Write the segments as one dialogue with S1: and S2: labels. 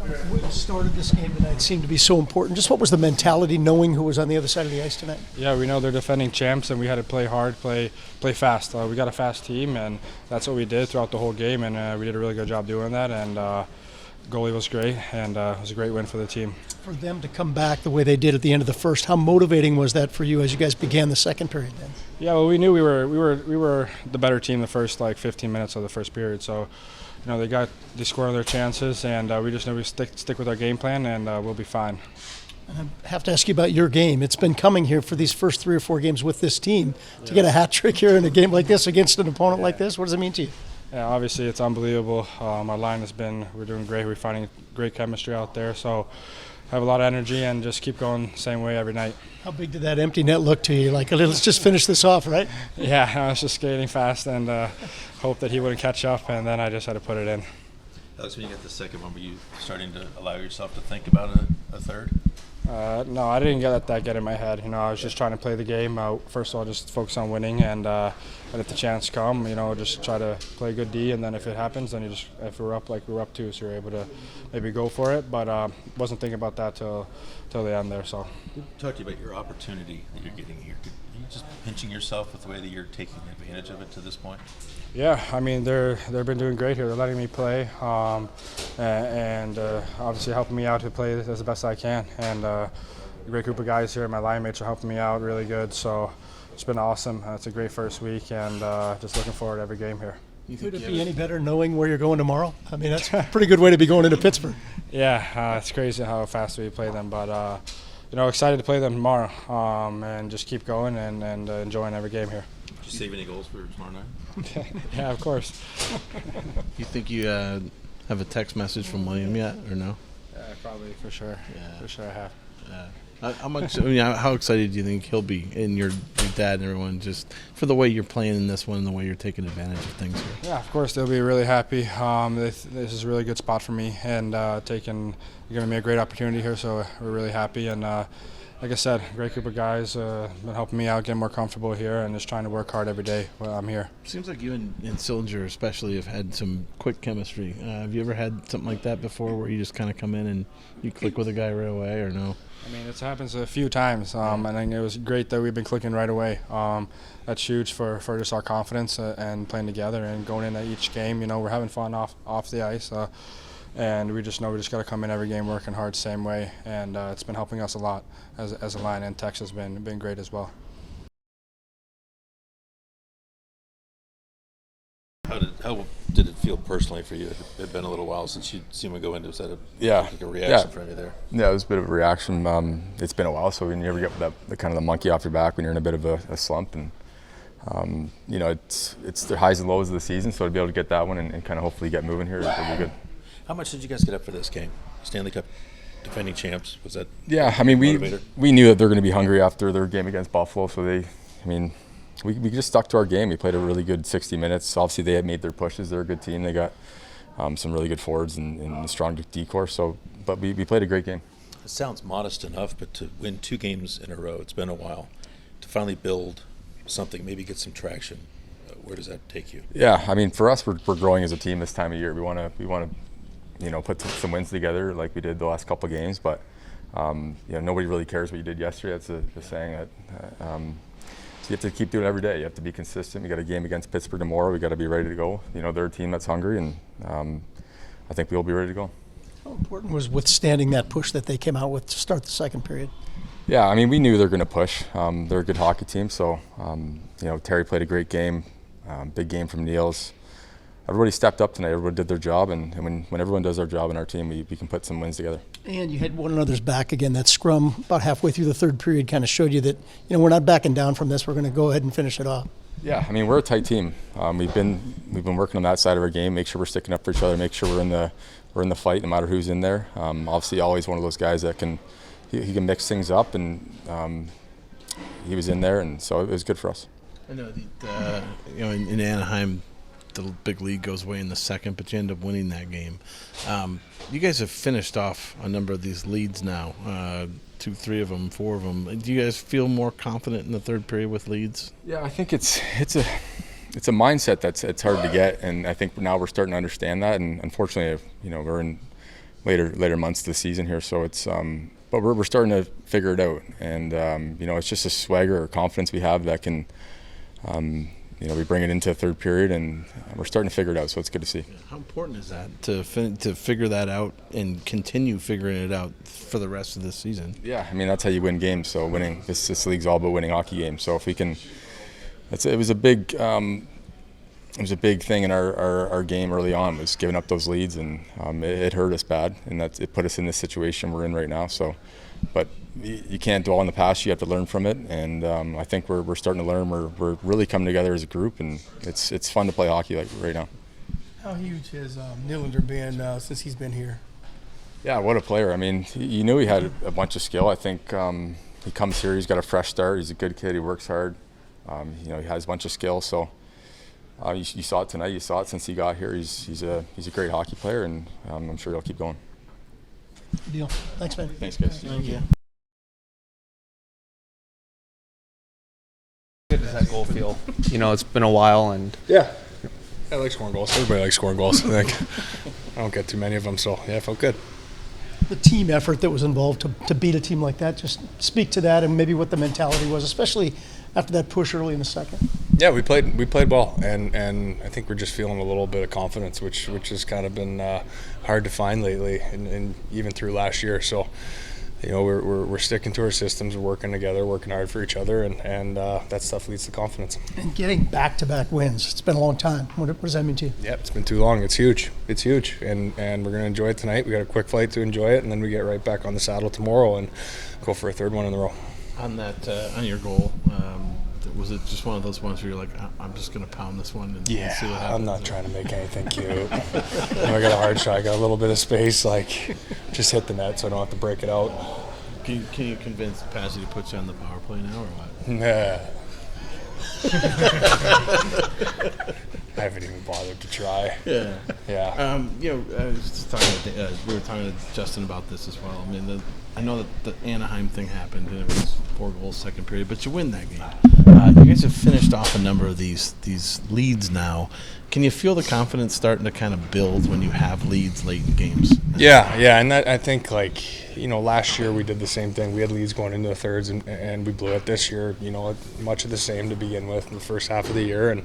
S1: What started this game tonight seemed to be so important. Just what was the mentality, knowing who was on the other side of the ice tonight?
S2: Yeah, we know they're defending champs, and we had to play hard, play fast. We got a fast team, and that's what we did throughout the whole game, and we did a really good job doing that. And goalie was great, and it was a great win for the team.
S1: For them to come back the way they did at the end of the first, how motivating was that for you as you guys began the second period then?
S2: Yeah, well, we knew we were the better team the first 15 minutes of the first period. So, they scored their chances, and we just know we stick with our game plan, and we'll be fine.
S1: And I have to ask you about your game. It's been coming here for these first 3 or 4 games with this team to get a hat trick here in a game like this against an opponent like this. What does it mean to you?
S2: Yeah, obviously it's unbelievable. Our line we're doing great. We're finding great chemistry out there. So have a lot of energy and just keep going same way every night.
S1: How big did that empty net look to you? Like, let's just finish this off, right?
S2: Yeah, I was just skating fast and hoped that he wouldn't catch up, and then I just had to put it in.
S3: Alex, when you got the second one, were you starting to allow yourself to think about a third?
S2: No, I didn't let that get in my head. I was just trying to play the game. First of all, just focus on winning, and if the chance come, just try to play good D, and then if it happens, then if we're up like we were up 2, so you're able to maybe go for it. But wasn't thinking about that till the end there. So,
S3: talk to you about your opportunity that you're getting here. Are you just pinching yourself with the way that you're taking advantage of it to this point?
S2: Yeah, I mean they've been doing great here. They're letting me play, and obviously helping me out to play as the best I can. And a great group of guys here. My line mates are helping me out really good. So it's been awesome. It's a great first week, and just looking forward to every game here.
S1: Could it be any better knowing where you're going tomorrow? I mean, that's a pretty good way to be going into Pittsburgh.
S2: Yeah, it's crazy how fast we play them, but excited to play them tomorrow, and just keep going and enjoying every game here.
S3: Did you save any goals for tomorrow night?
S2: Yeah, of course.
S4: You think you have a text message from William yet, or no?
S2: Yeah, probably, for sure. Yeah. For sure I have.
S4: How excited do you think he'll be, and your dad and everyone, just for the way you're playing in this one and the way you're taking advantage of things here?
S2: Yeah, of course they'll be really happy. This is a really good spot for me, and giving me a great opportunity here, so we're really happy. And like I said, great group of guys been helping me out, get more comfortable here, and just trying to work hard every day while I'm here.
S4: Seems like you and Sillinger especially have had some quick chemistry. Have you ever had something like that before, where you just kind of come in and you click with a guy right away, or no?
S2: I mean, it happens a few times, and I think it was great that we've been clicking right away. That's huge for just our confidence and playing together and going into each game. We're having fun off the ice, and we just know we just got to come in every game working hard same way, and it's been helping us a lot as a line, and Tex has been great as well.
S3: How did it feel personally for you? It had been a little while since you'd seen me go into. Was that a reaction from you there?
S5: Yeah, it was a bit of a reaction. It's been a while, so when you ever get the kind of the monkey off your back when you're in a bit of a slump, and it's the highs and lows of the season, so to be able to get that one and kind of hopefully get moving here would be good.
S3: How much did you guys get up for this game? Stanley Cup defending champs, was that?
S5: Yeah, I mean we knew that they're going to be hungry after their game against Buffalo, so we just stuck to our game. We played a really good 60 minutes. Obviously, they had made their pushes. They're a good team. They got some really good forwards and a strong decor. But we played a great game.
S3: It sounds modest enough, but to win 2 games in a row, it's been a while. To finally build something, maybe get some traction, where does that take you?
S5: Yeah, I mean, for us, we're growing as a team this time of year. We want to put some wins together like we did the last couple of games. But nobody really cares what you did yesterday. That's the saying that. So you have to keep doing it every day. You have to be consistent. We got a game against Pittsburgh tomorrow. We got to be ready to go. They're a team that's hungry, and I think we'll be ready to go.
S1: How important was withstanding that push that they came out with to start the second period?
S5: Yeah, I mean, we knew they were going to push. They're a good hockey team, so Terry played a great game. Big game from Niels. Everybody stepped up tonight. Everybody did their job, and when everyone does their job in our team, we can put some wins together. And
S1: you had one another's back again. That scrum about halfway through the third period kind of showed you that we're not backing down from this. We're going to go ahead and finish it off.
S5: Yeah, I mean, we're a tight team. We've been working on that side of our game. Make sure we're sticking up for each other. Make sure we're in the fight, no matter who's in there. Obviously, always one of those guys that can mix things up, and he was in there, and so it was good for us.
S4: I know that in Anaheim, the big lead goes away in the second, but you end up winning that game. You guys have finished off a number of these leads now, 2, 3 of them, 4 of them. Do you guys feel more confident in the third period with leads?
S5: Yeah, I think it's a mindset it's hard to get, and I think now we're starting to understand that. And unfortunately, we're in later months of the season here. So it's but we're starting to figure it out, and it's just a swagger or confidence we have that can we bring it into the third period, and we're starting to figure it out. So it's good to see.
S4: How important is that to figure that out and continue figuring it out for the rest of this season?
S5: Yeah, I mean that's how you win games. So winning this league's all about winning hockey games. So if we can, it was a big thing in our game early on, was giving up those leads, and it hurt us bad, and it put us in this situation we're in right now. So, but you can't dwell on the past. You have to learn from it, and I think we're starting to learn. We're really coming together as a group, and it's fun to play hockey like right now.
S6: How huge has Nylander been since he's been here?
S5: Yeah, what a player. I mean, you knew he had a bunch of skill. I think he comes here, he's got a fresh start. He's a good kid. He works hard. He has a bunch of skill. So you saw it tonight. You saw it since he got here. He's a great hockey player, and I'm sure he'll keep going.
S1: Good deal. Thanks, man.
S5: Thanks, guys.
S4: Thank you.
S7: Good does that goal feel? It's been a while, and
S2: Yeah. I like scoring goals. Everybody likes scoring goals. I think I don't get too many of them, so yeah, it felt good.
S1: The team effort that was involved to beat a team like that, just speak to that and maybe what the mentality was, especially after that push early in the second.
S2: Yeah, we played well, and I think we're just feeling a little bit of confidence, which has kind of been hard to find lately, and even through last year. So, we're sticking to our systems, we're working together, working hard for each other, and that stuff leads to confidence.
S1: And getting back-to-back wins, it's been a long time. What does that mean to you?
S2: Yeah, it's been too long. It's huge. It's huge, and we're going to enjoy it tonight. We got a quick flight to enjoy it, and then we get right back on the saddle tomorrow and go for a third one in a row.
S4: On that, on your goal, was it just one of those ones where you're like, I'm just going to pound this one and see what happens?
S2: I'm not trying to make anything cute. I got a hard shot. I got a little bit of space. Just hit the net so I don't have to break it out.
S4: Can you convince Passy to put you on the power play now or what?
S2: Nah. I haven't even bothered to try.
S4: Yeah.
S2: Yeah.
S4: I was just talking. We were talking to Justin about this as well. I mean, I know that the Anaheim thing happened and it was 4 goals second period, but you win that game. You guys have finished off a number of these leads now. Can you feel the confidence starting to kind of build when you have leads late in games?
S2: Yeah, and that, I think last year we did the same thing. We had leads going into the thirds and we blew it. This year, much of the same to begin with in the first half of the year, and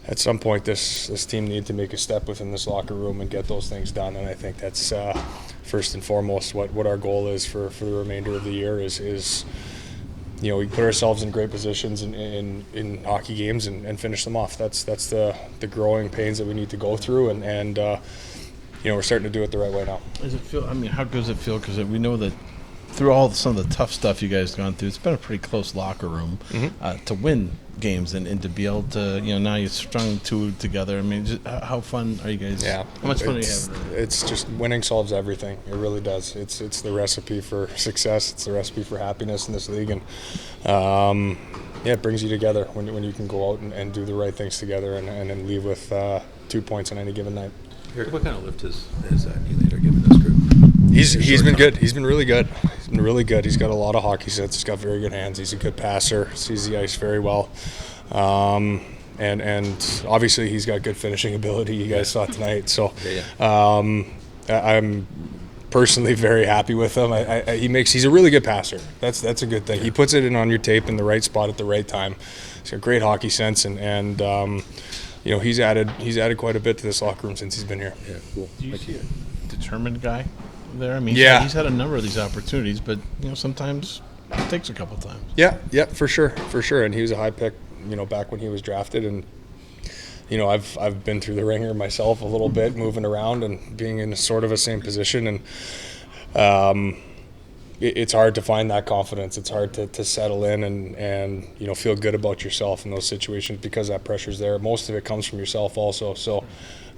S2: at some point this team needed to make a step within this locker room and get those things done, and I think that's first and foremost what our goal is for the remainder of the year is we put ourselves in great positions in hockey games and finish them off. That's the growing pains that we need to go through, and we're starting to do it the right way now.
S4: Does it feel? I mean, how does it feel? Because we know that through some of the tough stuff you guys have gone through, it's been a pretty close locker room to win games and to be able to, now you've strung two together. I mean, just, how fun are you guys?
S2: Yeah.
S4: How much fun are you having?
S2: It's just winning solves everything. It really does. It's the recipe for success. It's the recipe for happiness in this league, and it brings you together when you can go out and do the right things together and then leave with 2 points on any given night.
S3: Erik, what kind of lift has Nylander given this group?
S2: He's been good. He's been really good. He's been really good. He's got a lot of hockey sense. He's got very good hands. He's a good passer. Sees the ice very well. And obviously he's got good finishing ability. You guys saw it tonight. So I'm personally very happy with him. He's a really good passer. That's a good thing. He puts it in on your tape in the right spot at the right time. He's got great hockey sense, and he's added quite a bit to this locker room since he's been here.
S3: Yeah, cool.
S4: Do you see a determined guy there? I mean,
S2: Yeah.
S4: he's had a number of these opportunities, but sometimes it takes a couple times.
S2: Yeah, for sure. And he was a high pick, back when he was drafted, and I've been through the ringer myself a little bit, moving around and being in sort of a same position, and it's hard to find that confidence. It's hard to settle in and feel good about yourself in those situations because that pressure's there. Most of it comes from yourself also. So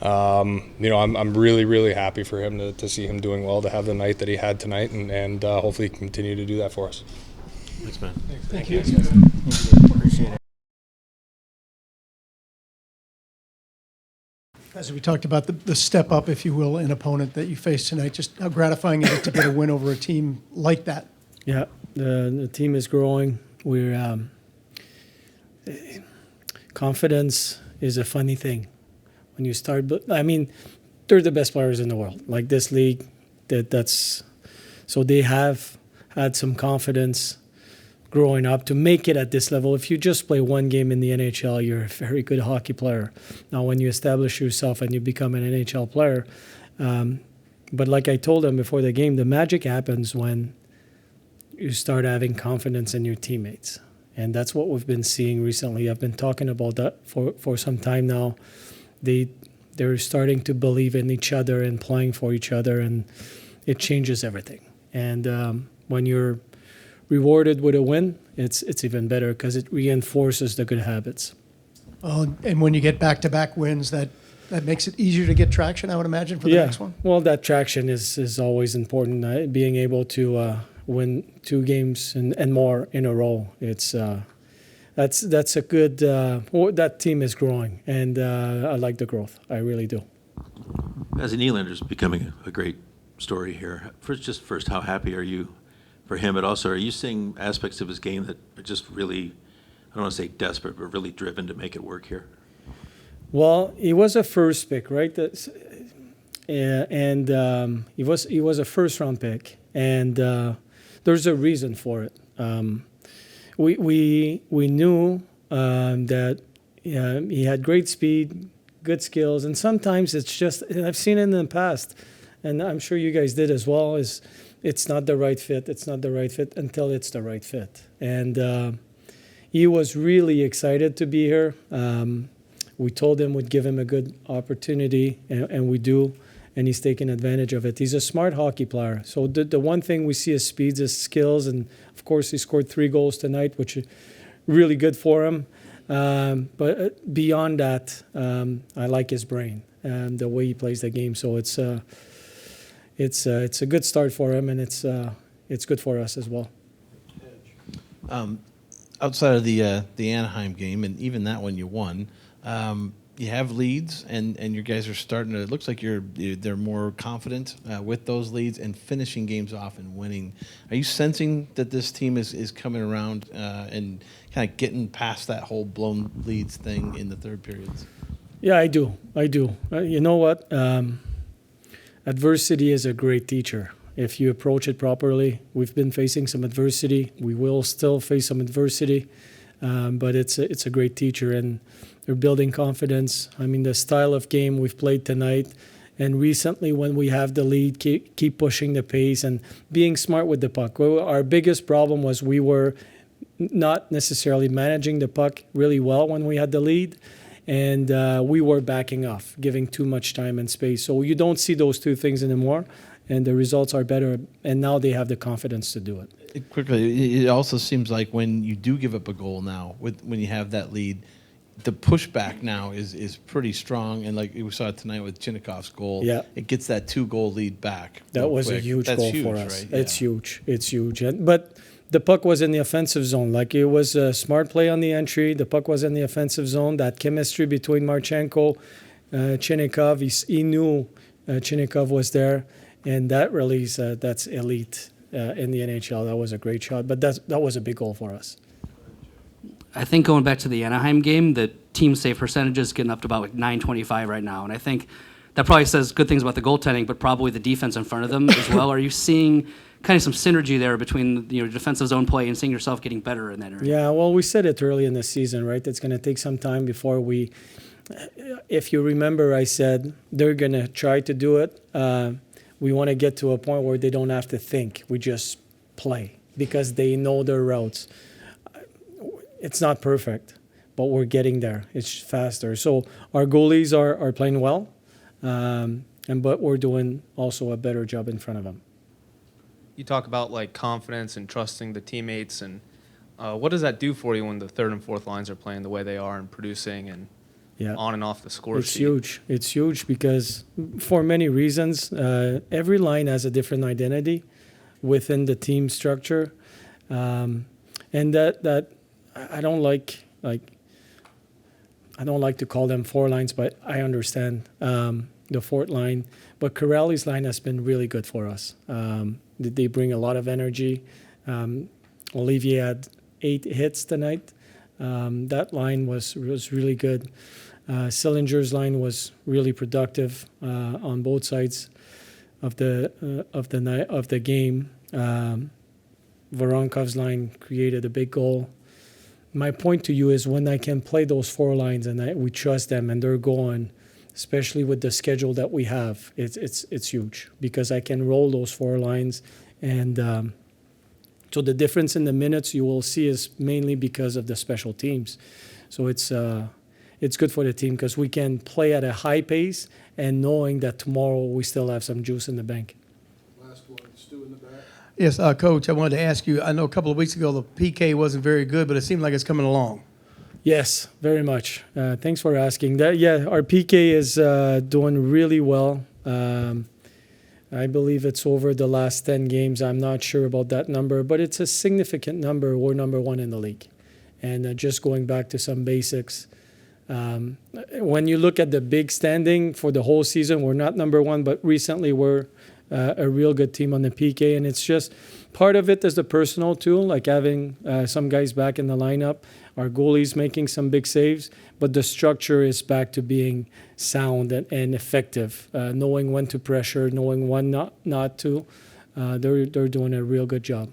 S2: I'm really, really happy for him to see him doing well, to have the night that he had tonight, and hopefully continue to do that for us.
S4: Thanks, man.
S1: Thank you.
S6: Appreciate it.
S1: As we talked about the step up, if you will, an opponent that you faced tonight, just how gratifying is it to get a win over a team like that?
S8: Yeah, the team is growing. We're confidence is a funny thing when you start. But I mean, they're the best players in the world. Like this league, So they have had some confidence growing up to make it at this level. If you just play one game in the NHL, you're a very good hockey player. Now, when you establish yourself and you become an NHL player, but like I told them before the game, the magic happens when you start having confidence in your teammates. And that's what we've been seeing recently. I've been talking about that for some time now. They're starting to believe in each other and playing for each other, and it changes everything. And when you're rewarded with a win, it's even better because it reinforces the good habits.
S1: Oh, and when you get back-to-back wins, that makes it easier to get traction, I would imagine, for the next one.
S8: Well, that traction is always important. Being able to win 2 games and more in a row, that's a good. That team is growing, and I like the growth. I really do.
S3: As a Nylander is becoming a great story here. First, how happy are you for him? But also, are you seeing aspects of his game that are just really, I don't want to say desperate, but really driven to make it work here?
S8: Well, he was a first pick, right? And he was a first round pick, and there's a reason for it. We knew that he had great speed, good skills, and sometimes it's just, and I've seen it in the past, and I'm sure you guys did as well, is it's not the right fit. It's not the right fit until it's the right fit. And he was really excited to be here. We told him we'd give him a good opportunity, and we do, and he's taking advantage of it. He's a smart hockey player. So the one thing we see is speeds, his skills, and of course he scored 3 goals tonight, which is really good for him. But beyond that, I like his brain and the way he plays the game. So it's a good start for him, and it's good for us as well.
S4: Outside of the Anaheim game, and even that one you won, you have leads, and your guys are starting to. It looks like they're more confident with those leads and finishing games off and winning. Are you sensing that this team is coming around and kind of getting past that whole blown leads thing in the third periods?
S8: Yeah, I do. You know what? Adversity is a great teacher. If you approach it properly, we've been facing some adversity. We will still face some adversity, but it's a great teacher, and they're building confidence. I mean, the style of game we've played tonight, and recently when we have the lead, keep pushing the pace and being smart with the puck. Our biggest problem was we were not necessarily managing the puck really well when we had the lead, and we were backing off, giving too much time and space. So you don't see those two things anymore, and the results are better, and now they have the confidence to do it.
S4: Quickly, it also seems like when you do give up a goal now, when you have that lead, the pushback now is pretty strong, and like we saw tonight with Chinnikov's goal, it gets that 2-goal lead back.
S8: That was a huge goal for us.
S4: Right? Yeah.
S8: It's huge. But the puck was in the offensive zone. Like, it was a smart play on the entry. The puck was in the offensive zone. That chemistry between Marchenko, Chinnikov, he knew Chinnikov was there, and that release, that's elite in the NHL. That was a great shot, but that was a big goal for us.
S9: I think going back to the Anaheim game, the team save percentage is getting up to about like .925 right now, and I think that probably says good things about the goaltending, but probably the defense in front of them as well. Are you seeing kind of some synergy there between defensive zone play and seeing yourself getting better in that area?
S8: Yeah, well, we said it early in the season, right? It's going to take some time before we. If you remember, I said they're going to try to do it. We want to get to a point where they don't have to think. We just play because they know their routes. It's not perfect, but we're getting there. It's faster. So our goalies are playing well, but we're doing also a better job in front of them.
S7: You talk about like confidence and trusting the teammates, and what does that do for you when the third and fourth lines are playing the way they are and producing and on and off the score sheet?
S8: Huge. It's huge because for many reasons, every line has a different identity within the team structure, and that I don't like to call them 4 lines, but I understand the fourth line. But Corrali's line has been really good for us. They bring a lot of energy. Olivier had 8 hits tonight. That line was really good. Sillinger's line was really productive on both sides. of the night of the game. Voronkov's line created a big goal. My point to you is when I can play those four lines and we trust them and they're going, especially with the schedule that we have, it's huge because I can roll those four lines. And so the difference in the minutes you will see is mainly because of the special teams. So it's good for the team because we can play at a high pace and knowing that tomorrow we still have some juice in the bank.
S6: Last one, Stu in the back. Yes, Coach, I wanted to ask you, I know a couple of weeks ago the PK wasn't very good, but it seemed like it's coming along.
S8: Yes, very much. Thanks for asking. Our PK is doing really well. I believe it's over the last 10 games. I'm not sure about that number, but it's a significant number. We're number one in the league. And just going back to some basics, when you look at the big standing for the whole season, we're not number one, but recently we're a real good team on the PK. And it's just part of it is the personal tool, like having some guys back in the lineup. Our goalie's making some big saves, but the structure is back to being sound and effective, knowing when to pressure, knowing when not to. They're doing a real good job.